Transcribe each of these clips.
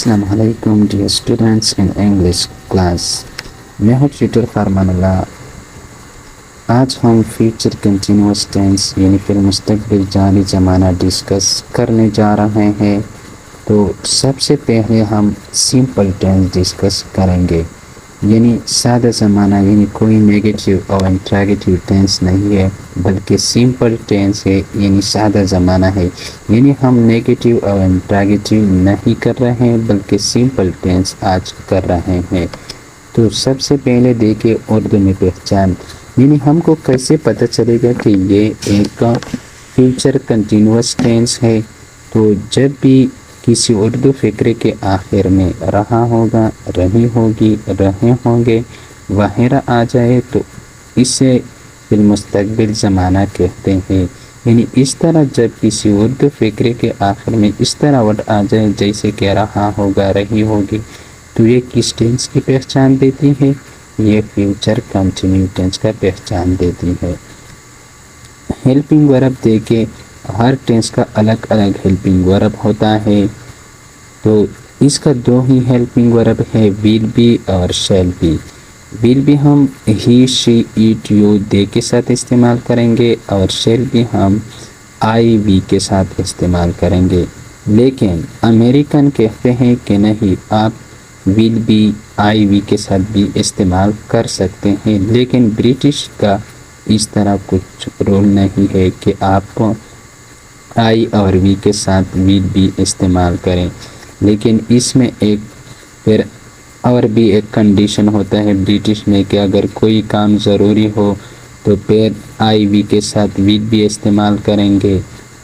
السلام علیکم dear students in English class. میں ہوں ٹیوٹر فرمان اللہ. آج ہم فیوچر کنٹینیوس ٹینس یعنی پھر مستقبل جاری زمانہ ڈسکس کرنے جا رہے ہیں. تو سب سے پہلے ہم سمپل ٹینس ڈسکس کریں گے، یعنی سادہ زمانہ، یعنی کوئی نیگیٹیو اور انٹراگیٹیو ٹینس نہیں ہے بلکہ سمپل ٹینس ہے، یعنی سادہ زمانہ ہے. یعنی ہم نیگیٹیو اور انٹراگیٹیو نہیں کر رہے ہیں بلکہ سمپل ٹینس آج کر رہے ہیں. تو سب سے پہلے دیکھیں اردو میں پہچان، یعنی ہم کو کیسے پتہ چلے گا کہ یہ ایک فیوچر کنٹینیوس ٹینس ہے. تو جب بھی کسی اردو فقرے کے آخر میں رہا ہوگا، رہی ہوگی، رہے ہوں گے وغیرہ آ جائے تو اسے بالمستقبل زمانہ کہتے ہیں. یعنی اس طرح جب کسی اردو فقرے کے آخر میں اس طرح ورڈ آ جائے جیسے کہ رہا ہوگا، رہی ہوگی، تو یہ کس ٹینس کی پہچان دیتی ہے؟ یہ فیوچر کنٹینیو ٹینس کا پہچان دیتی ہے. ہیلپنگ ورب دیکھیں، ہر ٹینس کا الگ الگ ہیلپنگ ورب ہوتا ہے. تو اس کا دو ہی ہیلپنگ ورب ہے، ول بی اور شیل بی. ول بھی ہم ہی، شی، ایٹ، یو، دے کے ساتھ استعمال کریں گے اور شیل بھی ہم آئی، وی کے ساتھ استعمال کریں گے. لیکن امریکن کہتے ہیں کہ نہیں، آپ ول بھی آئی، وی کے ساتھ بھی استعمال کر سکتے ہیں. لیکن برٹش کا اس طرح کچھ رول نہیں ہے کہ آپ آئی اور وی کے ساتھ ول بھی استعمال کریں. لیکن اس میں ایک پھر اور بھی ایک کنڈیشن ہوتا ہے برٹش میں کہ اگر کوئی کام ضروری ہو تو پھر آئی، وی کے ساتھ ول بھی استعمال کریں گے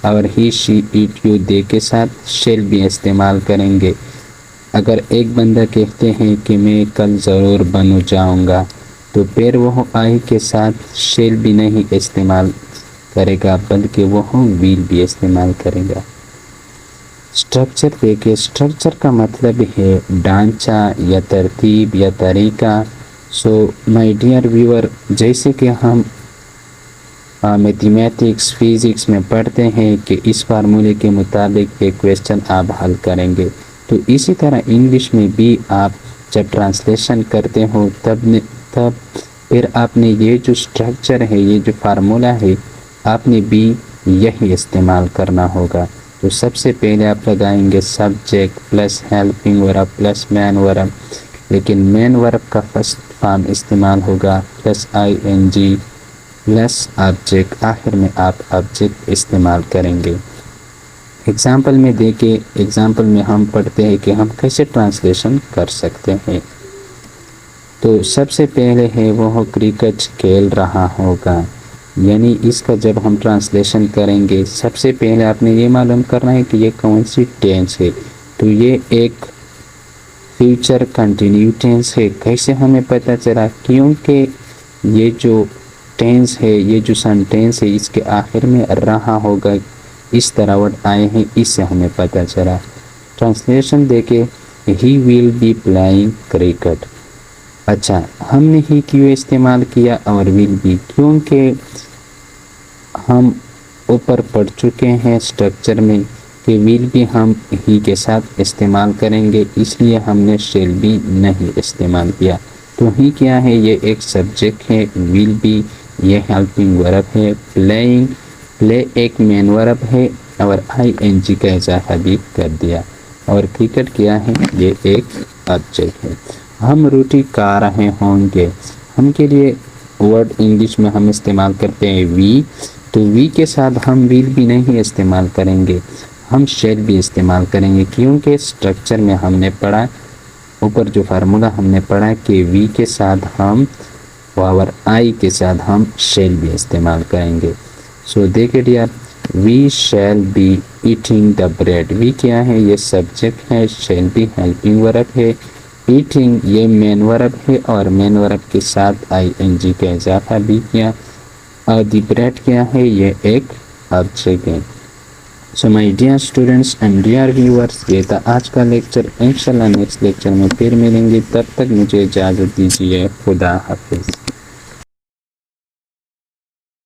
اور ہی، شی، ایٹ، یو، دے کے ساتھ شیل بھی استعمال کریں گے. اگر ایک بندہ کہتے ہیں کہ میں کل ضرور بنو جاؤں گا تو پھر وہ آئی کے ساتھ شیل بھی نہیں استعمال کرے گا بلکہ وہ ول بھی استعمال کرے گا. اسٹرکچر دیکھیں، اسٹرکچر کا مطلب ہے ڈھانچہ یا ترتیب یا طریقہ. سو مائی ڈیئر ویور، جیسے کہ ہم میتھمیٹکس، فزکس میں پڑھتے ہیں کہ اس فارمولے کے مطابق ایک کویسچن آپ حل کریں گے، تو اسی طرح انگلش میں بھی آپ جب ٹرانسلیشن کرتے ہو تب پھر آپ نے یہ جو اسٹرکچر ہے، یہ جو فارمولہ ہے، آپ نے بھی یہی استعمال کرنا ہوگا. تو سب سے پہلے آپ لگائیں گے subject plus helping verb plus main verb. لیکن مین ورب کا فرسٹ فارم استعمال ہوگا plus I N G plus object. آخر میں آپ آبجیکٹ استعمال کریں گے. ایگزامپل میں دیکھیں، ایگزامپل میں ہم پڑھتے ہیں کہ ہم کیسے ٹرانسلیشن کر سکتے ہیں. تو سب سے پہلے ہے وہ کرکٹ کھیل رہا ہوگا، یعنی اس کا جب ہم ٹرانسلیشن کریں گے سب سے پہلے آپ نے یہ معلوم کرنا ہے کہ یہ کون سی ٹینس ہے. تو یہ ایک فیوچر کنٹینیو ٹینس ہے. کیسے ہمیں پتہ چلا؟ کیونکہ یہ جو ٹینس ہے، یہ جو سینٹینس ہے، اس کے آخر میں رہا ہوگا اس طرح ورڈ آئے ہیں، اس سے ہمیں پتہ چلا. ٹرانسلیشن دیکھیں، ہی ول بی پلائنگ کرکٹ. اچھا، ہم نے ہی کیوں استعمال کیا اور ول بھی؟ کیونکہ ہم اوپر پڑھ چکے ہیں اسٹرکچر میں کہ ول بھی ہم ہی کے ساتھ استعمال کریں گے، اس لیے ہم نے شیل بھی نہیں استعمال کیا. تو ہی کیا ہے؟ یہ ایک سبجیکٹ ہے. ول بھی یہ ہیلپنگ ورب ہے. پلے ایک مین ورب ہے اور آئی این جی کا اضافہ بھی کر دیا. اور کرکٹ کیا ہے؟ یہ ایک آبجیکٹ ہے. ہم روٹی کھا رہے ہوں گے، ہم کے لیے ورڈ انگلش میں ہم استعمال کرتے ہیں وی. تو وی کے ساتھ ہم ول بھی نہیں استعمال کریں گے، ہم شیل بھی استعمال کریں گے. کیونکہ اسٹرکچر میں ہم نے پڑھا، اوپر جو فارمولہ ہم نے پڑھا کہ وی کے ساتھ ہم اور آئی کے ساتھ ہم شیل بھی استعمال کریں گے. سو دیکھیں dear, we shall be eating the bread. We کیا ہے؟ یہ سبجیکٹ ہے. شیل بھی ہیلپنگ ورب ہے. ایٹنگ یہ مین ورب ہے اور مین ورب کے ساتھ آئی این جی کا اضافہ بھی کیا. اور دی بریڈ کیا ہے؟ یہ ایک آبجیکٹ ہے. So my dear students and dear viewers, یہ تھا آج کا لیکچر. انشاءاللہ نیکسٹ لیکچر میں پھر ملیں گے. تب تک مجھے اجازت دیجیے. خدا حافظ.